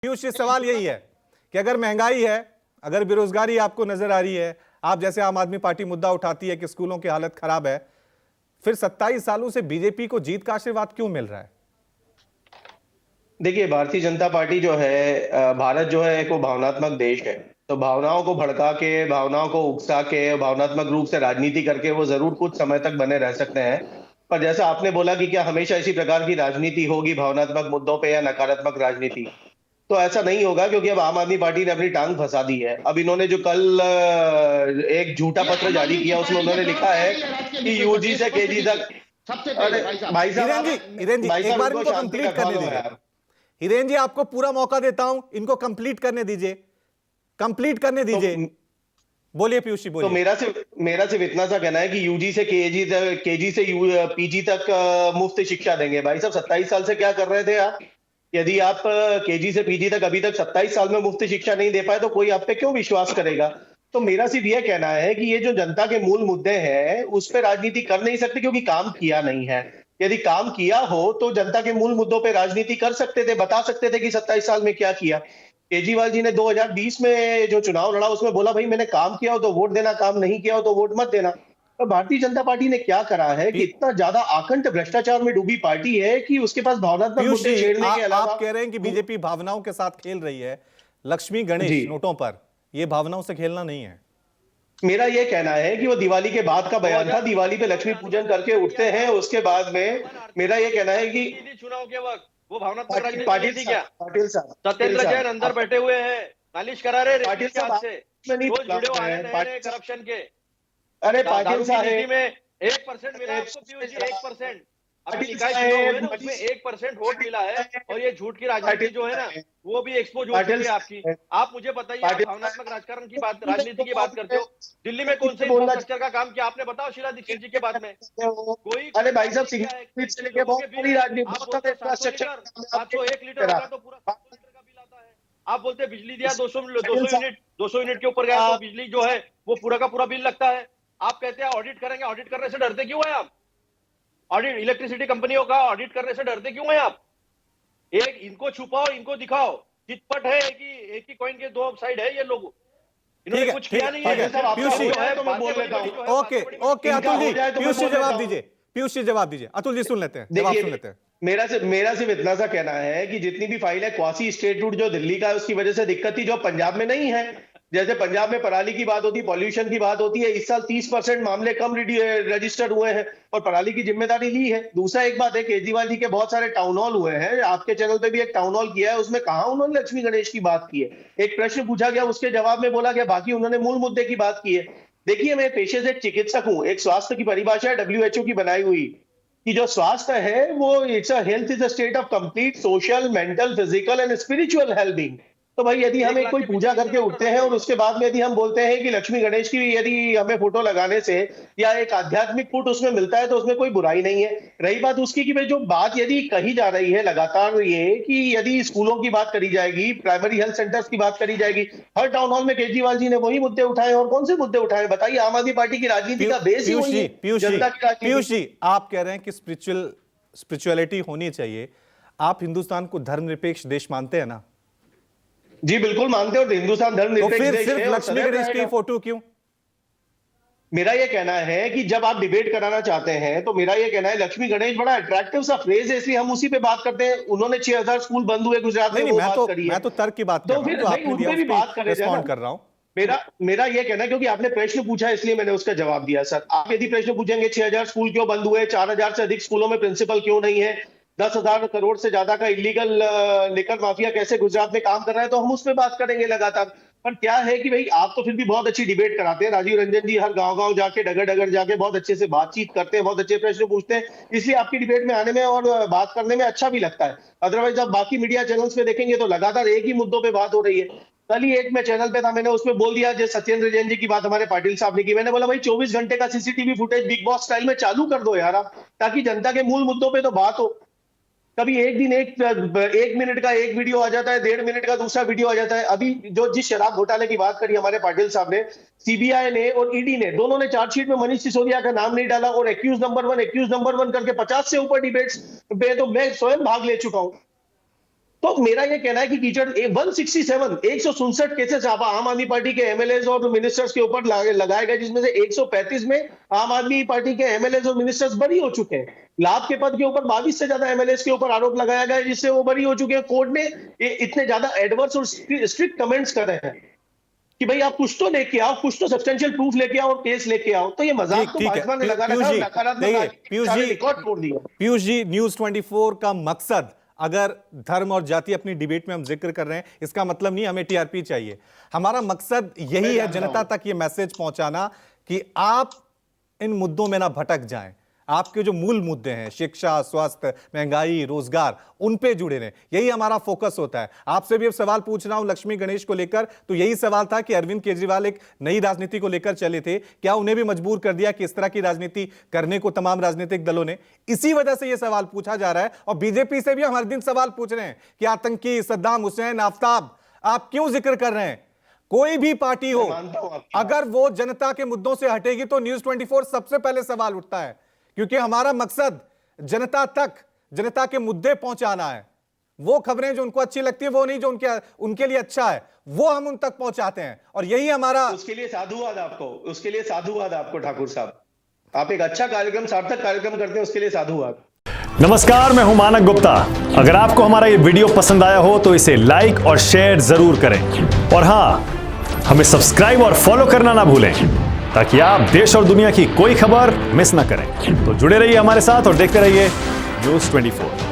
पीयूष जी, सवाल यही है कि अगर महंगाई है, अगर बेरोजगारी आपको नजर आ रही है, आप जैसे आम आदमी पार्टी मुद्दा उठाती है कि स्कूलों की हालत खराब है, फिर 27 सालों से बीजेपी को जीत का आशीर्वाद क्यों मिल रहा है? देखिए, भारतीय जनता पार्टी जो है भारत जो है एक वो भावनात्मक देश है। तो भावनाओं को भड़का के, भावनाओं को उकसा के, भावनात्मक रूप से राजनीति करके वो जरूर कुछ समय तक बने रह सकते हैं। पर जैसा आपने बोला कि क्या हमेशा इसी प्रकार की राजनीति होगी भावनात्मक मुद्दों पे या नकारात्मक राजनीति, तो ऐसा नहीं होगा, क्योंकि अब आम आदमी पार्टी ने अपनी टांग फंसा दी है। अब इन्होंने जो कल एक झूठा पत्र जारी किया, उसमें उन्होंने लिखा है कि यूजी से केजी तक। सबसे अरे पहले भाई साहब, हिरेन जी, भाई एक साहब बार इनको इनको शांति कंप्लीट रखवा करने दो दीजिए। यार। हिरेन जी, आपको पूरा मौका देता हूं, इनको कंप्लीट करने दीजिए, कंप्लीट करने तो दीजिए। बोलिए पीयूष जी, तो बोलिए। मेरा सिर्फ इतना सा कहना है कि यूजी से केजी से पीजी तक मुफ्त शिक्षा देंगे। भाई साहब, 27 साल से क्या कर रहे थे आप? यदि आप केजी से पीजी तक अभी तक 27 साल में मुफ्त शिक्षा नहीं दे पाए, तो कोई आप पे क्यों विश्वास करेगा? तो मेरा सिर्फ यह कहना है कि ये जो जनता के मूल मुद्दे हैं उस पर राजनीति कर नहीं सकते, क्योंकि काम किया नहीं है। यदि काम किया हो तो जनता के मूल मुद्दों पे राजनीति कर सकते थे, बता सकते थे कि 27 साल में क्या किया। केजरीवाल जी ने 2020 में जो चुनाव लड़ा उसमें बोला, भाई मैंने काम किया हो तो वोट देना, काम नहीं किया हो तो वोट मत देना। तो भारतीय जनता पार्टी ने क्या करा है कि पी- इतना ज्यादा आकंठ भ्रष्टाचार में डूबी पार्टी है कि उसके पास भावनात्मक पीयूष मुद्दे जी, छेड़ने के अलावा। आप कह रहे हैं कि बीजेपी भावनाओं के साथ खेल रही है। लक्ष्मी जी, गणेश नोटों पर, यह भावनाओं से खेलना नहीं है। मेरा ये कहना है कि वो दिवाली के बाद का बयान था। दिवाली पे लक्ष्मी पूजन करके उठते हैं, उसके बाद में मेरा ये कहना है कि चुनाव के वक्त वो भावनात्मक पाटिल राजनीति नहीं पाटिल थी साहब क्या? पाटिल साहब पाटिल सत्येंद्र जैन साहब अंदर आप बैठे हुए हैं, नालिश करा रहे पाटिल रेड्डी के साहब हाथ आप से। में नहीं रोज वीडियो आ रहे हैं नए पाटिल नए साहब। करप्शन के। अरे पाटिल दारू की नीति साहब, में 1% मिला आपको पीयूष जी, 1%। अभी पाटिल निकाय चुनाव हुए साहब, ना, उसमें 1% वोट मिला है। और ये झूठ की पाटिल राजनीति जो है ना, साहब, वो भी एक्सपोज हो चुकी पाटिल है आपकी। साहब, आप मुझे बताइए, आप पाटिल भावनात्मक राजकारण की बात, साहब, राजनीति की बात करते हो। दिल्ली में कौन से बोलना इंफ्रास्ट्रक्चर का काम किया आपने, बताओ शीला दीक्षित जी के बाद में। चाहते हो। कोई अरे भाई काम साहब, नहीं किया है। सिग्नल से 25 लेके लोगों बहुत के बिल सारी है। राजनीति, आप बहुत बोलते सारे हो 700 इंफ्रास्ट्रक्चर लीटर, 701 लीटर करा। होगा तो पूरा 700 लीटर का बिल आता है। आप बोलते हैं बिजली दिया 200 पाटिल साहब, 200 यूनिट के ऊपर गया तो बिजली जो है वो पूरा का पूरा बिल लगता है। आप कहते हैं ऑडिट करेंगे, ऑडिट करने से डरते क्यों है आप? ऑडिट इलेक्ट्रिसिटी कंपनियों का ऑडिट करने से डरते क्यों है आप? एक इनको छुपाओ, इनको दिखाओ। चितपट है, एक ही कॉइन के दो साइड है ये लोग। इन्होंने कुछ किया नहीं है। पीयूष जी, ओके ओके, अतुल जी, पीयूष जी जवाब दीजिए। पीयूष जी जवाब दीजिए, अतुल जी सुन लेते हैं, जवाब सुन लेते हैं। मेरा सिर्फ इतना सा कहना है कि जितनी भी फाइल है क्वासी स्टेट रूट जो दिल्ली का है, उसकी वजह से दिक्कत थी, जो पंजाब में नहीं है। जैसे पंजाब में पराली की बात होती है, पॉल्यूशन की बात होती है, इस साल 30% मामले कम रजिस्टर्ड हुए हैं और पराली की जिम्मेदारी ली है। दूसरा एक बात है, केजरीवाल जी के बहुत सारे टाउन हॉल हुए हैं, आपके चैनल पे भी एक टाउन हॉल किया है, उसमें कहा उन्होंने लक्ष्मी गणेश की बात की है? एक प्रश्न पूछा गया, उसके जवाब में बोला गया, बाकी उन्होंने मूल मुद्दे की बात की है। देखिए, मैं पेशे से एक चिकित्सक हूं। एक स्वास्थ्य की परिभाषा है WHO की बनाई हुई, कि जो स्वास्थ्य है वो it's a health is a state of complete social, mental, physical and spiritual wellbeing. तो भाई, यदि हम एक कोई पूजा करके उठते हैं और उसके बाद में यदि हम बोलते हैं कि लक्ष्मी गणेश की यदि हमें फोटो लगाने से या एक आध्यात्मिक पुट उसमें मिलता है, तो उसमें कोई बुराई नहीं है। रही बात उसकी कि भाई जो बात यदि कही जा रही है लगातार, ये कि यदि स्कूलों की बात करी जाएगी, प्राइमरी हेल्थ सेंटर्स की बात करी जाएगी, हर टाउन हॉल में केजरीवाल जी ने वही मुद्दे उठाए। और कौन से मुद्दे उठाए बताइए? आम आदमी पार्टी की राजनीति का बेस ही वही है, जनता की राजनीति। पीयूष जी, आप कह रहे हैं कि स्पिरिचुअलिटी होनी चाहिए। आप हिंदुस्तान को धर्मनिरपेक्ष देश मानते हैं ना? जी बिल्कुल मानते हैं, और हिंदुस्तान तो धर्मनिरपेक्ष फिर देश सिर्फ है और लक्ष्मी सदैव गणेश की रहेगा। फोटो क्यों? मेरा ये कहना है कि जब आप डिबेट कराना चाहते हैं, तो मेरा ये कहना है लक्ष्मी गणेश बड़ा अट्रैक्टिव सा फ्रेज है, इसलिए हम उसी पे बात करते हैं। उन्होंने 6000 स्कूल बंद हुए गुजरात में, नहीं, वो बात करी है। मैं तो तर्क की बात कर तो रहा हूं, फिर जो भाई आपने उन दिया पे उस भी पे बात करे जाए रिस्पॉन्ड ना। कर रहा हूं। मेरा ये कहना है, क्योंकि आपने प्रश्न पूछा इसलिए मैंने उसका जवाब दिया। सर, आप यदि प्रश्न पूछेंगे 6000 स्कूल क्यों बंद हुए, 4000 से अधिक स्कूलों में प्रिंसिपल क्यों नहीं है, 10,000 करोड़ से ज्यादा का इलीगल लिकर माफिया कैसे गुजरात में काम कर रहा है, तो हम उस पर बात करेंगे लगातार। पर क्या है कि भाई, आप तो फिर भी बहुत अच्छी डिबेट कराते हैं। राजीव रंजन जी हर गांव गांव जाके, डगर डगर जाके बहुत अच्छे से बातचीत करते हैं, बहुत अच्छे प्रश्न पूछते हैं, इसलिए आपकी डिबेट में आने में और बात करने में अच्छा भी लगता है। अदरवाइज आप बाकी मीडिया चैनल्स पे देखेंगे तो लगातार एक ही मुद्दों पे बात हो रही है। कल ही एक मैं चैनल पे था, मैंने उसमें बोल दिया, जैसे सत्येंद्र जैन जी की बात हमारे पाटिल साहब ने की, मैंने बोला भाई 24 घंटे का CCTV footage big boss style में चालू कर दो यार आप, ताकि जनता के मूल मुद्दों पे तो बात हो। कभी एक दिन एक मिनट का एक वीडियो आ जाता है, 1.5 मिनट का दूसरा वीडियो आ जाता है। अभी जो जिस शराब घोटाले की बात करी हमारे पाटिल साहब ने, सीबीआई ने और ईडी ने दोनों ने चार्जशीट में मनीष सिसोदिया का नाम नहीं डाला, और एक्यूज नंबर वन करके 50 से ऊपर डिबेट्स पे तो मैं स्वयं भाग ले चुका हूं। तो मेरा ये कहना है कि कीचड़ 167 केसेस आप आम आदमी पार्टी के एमएलए और मिनिस्टर्स के ऊपर लगाए गए, जिसमें से 135 में आम आदमी पार्टी के एमएलए और मिनिस्टर्स बरी हो चुके हैं। लाभ के पद के ऊपर 22 से ज्यादा एमएलए के ऊपर आरोप लगाया गया, जिससे वो बरी हो चुके हैं। कोर्ट ने इतने ज्यादा एडवर्स और स्ट्रिक्ट कमेंट्स कर रहे हैं कि भाई आप कुछ तो लेके आओ, कुछ तो सब्सटेंशियल प्रूफ लेके आओ, केस लेके आओ। तो ये मजाक तो भाजपा ने लगा रखा है, नकारात्मक रिकॉर्ड तोड़ दिया। पीयूष जी, न्यूज 24 का मकसद, अगर धर्म और जाति अपनी डिबेट में हम जिक्र कर रहे हैं, इसका मतलब नहीं हमें टीआरपी चाहिए। हमारा मकसद यही है जनता तक ये मैसेज पहुंचाना कि आप इन मुद्दों में ना भटक जाएं। आपके जो मूल मुद्दे हैं, शिक्षा, स्वास्थ्य, महंगाई, रोजगार, उन पे जुड़े रहें। यही हमारा फोकस होता है। आपसे भी अब सवाल पूछ रहा हूं लक्ष्मी गणेश को लेकर, तो यही सवाल था कि अरविंद केजरीवाल एक नई राजनीति को लेकर चले थे, क्या उन्हें भी मजबूर कर दिया कि इस तरह की राजनीति करने को तमाम राजनीतिक दलों ने? इसी वजह से यह सवाल पूछा जा रहा है। और बीजेपी से भी हम हर दिन सवाल पूछ रहे हैं कि आतंकी, सद्दाम हुसैन, आफ्ताब, आप क्यों जिक्र कर रहे हैं? कोई भी पार्टी हो, अगर वो जनता के मुद्दों से हटेगी तो न्यूज 24 सबसे पहले सवाल उठता है, क्योंकि हमारा मकसद जनता तक, जनता के मुद्दे पहुंचाना है। वो खबरें जो उनको अच्छी लगती है, वो नहीं जो उनके लिए अच्छा है, वो हम उन तक पहुंचाते हैं। और यही हमारा, उसके लिए साधुवाद आपको ठाकुर साहब। आप एक अच्छा कार्यक्रम, सार्थक कार्यक्रम करते हैं, उसके लिए साधुवाद। नमस्कार, मैं हूं मानक गुप्ता। अगर आपको हमारा ये वीडियो पसंद आया हो तो इसे लाइक और शेयर जरूर करें, और हां, हमें सब्सक्राइब और फॉलो करना ना भूलें, ताकि आप देश और दुनिया की कोई खबर मिस ना करें। तो जुड़े रहिए हमारे साथ और देखते रहिए न्यूज़ 24।